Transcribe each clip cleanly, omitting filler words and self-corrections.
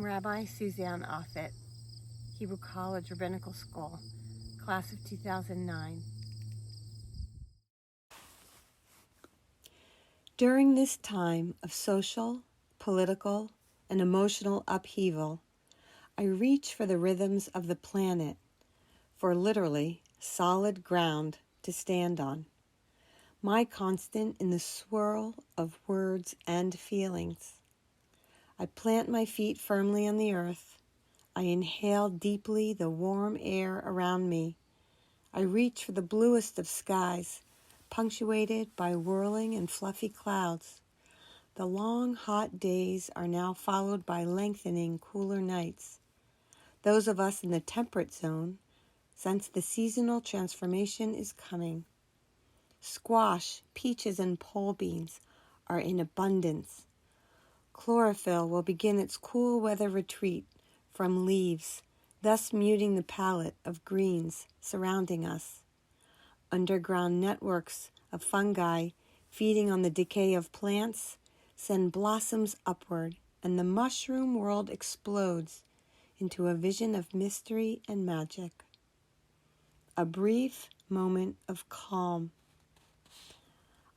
Rabbi Suzanne Offit, Hebrew College Rabbinical School, class of 2009. During this time of social, political, and emotional upheaval, I reach for the rhythms of the planet, for literally solid ground to stand on. My constant in the swirl of words and feelings. I plant my feet firmly on the earth. I inhale deeply the warm air around me. I reach for the bluest of skies, punctuated by whirling and fluffy clouds. The long, hot days are now followed by lengthening, cooler nights. Those of us in the temperate zone sense the seasonal transformation is coming. Squash, peaches, and pole beans are in abundance. Chlorophyll will begin its cool weather retreat from leaves, thus muting the palette of greens surrounding us. Underground networks of fungi feeding on the decay of plants send blossoms upward, and the mushroom world explodes into a vision of mystery and magic. A brief moment of calm.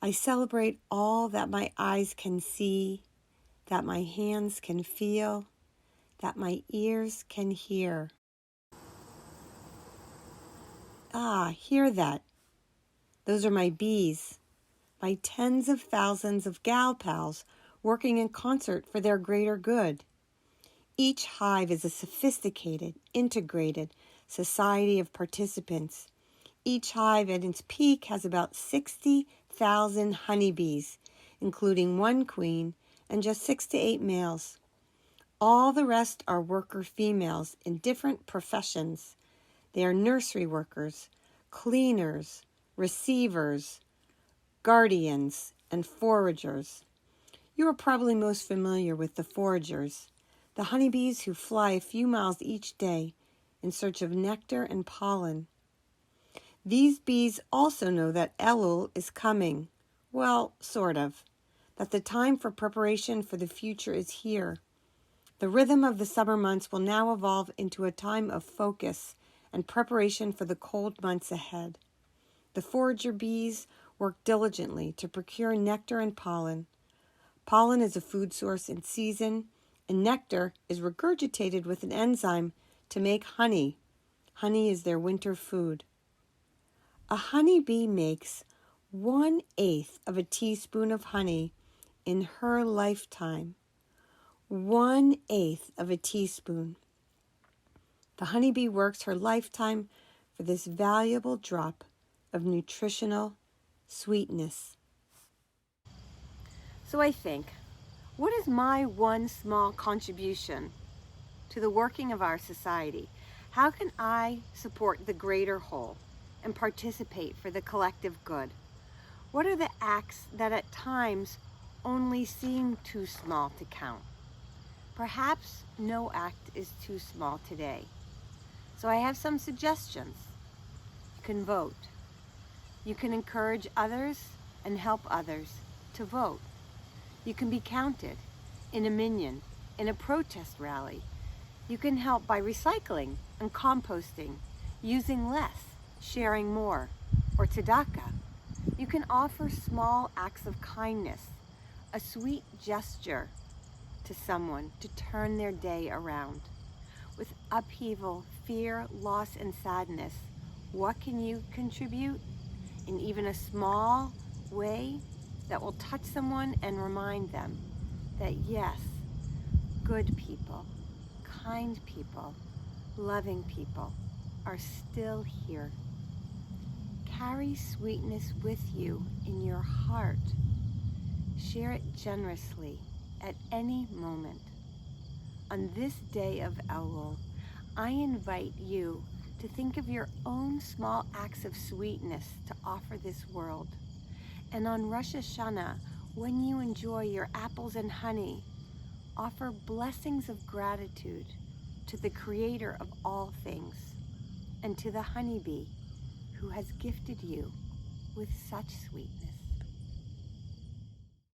I celebrate all that my eyes can see, that my hands can feel, that my ears can hear. Ah, hear that. Those are my bees, my tens of thousands of gal pals working in concert for their greater good. Each hive is a sophisticated, integrated society of participants. Each hive at its peak has about 60,000 honeybees, including one queen and just 6 to 8 males. All the rest are worker females in different professions. They are nursery workers, cleaners, receivers, guardians, and foragers. You are probably most familiar with the foragers, the honeybees who fly a few miles each day in search of nectar and pollen. These bees also know that Elul is coming. Well, sort of. That the time for preparation for the future is here. The rhythm of the summer months will now evolve into a time of focus and preparation for the cold months ahead. The forager bees work diligently to procure nectar and pollen. Pollen is a food source in season, and nectar is regurgitated with an enzyme to make honey. Honey is their winter food. A honeybee makes 1/8 of a teaspoon of honey in her lifetime. 1/8 of a teaspoon. The honeybee works her lifetime for this valuable drop of nutritional sweetness. So I think, what is my one small contribution to the working of our society? How can I support the greater whole and participate for the collective good? What are the acts that at times only seem too small to count? Perhaps no act is too small today. So I have some suggestions. You can vote. You can encourage others and help others to vote. You can be counted in a minyan, in a protest rally. You can help by recycling and composting, using less, sharing more, or tzedakah. You can offer small acts of kindness, a sweet gesture to someone to turn their day around. With upheaval, fear, loss, and sadness, what can you contribute in even a small way that will touch someone and remind them that yes, good people, kind people, loving people are still here. Carry sweetness with you in your heart. Share it generously at any moment. On this day of Elul, I invite you to think of your own small acts of sweetness to offer this world. And on Rosh Hashanah, when you enjoy your apples and honey, offer blessings of gratitude to the Creator of all things and to the honeybee who has gifted you with such sweetness.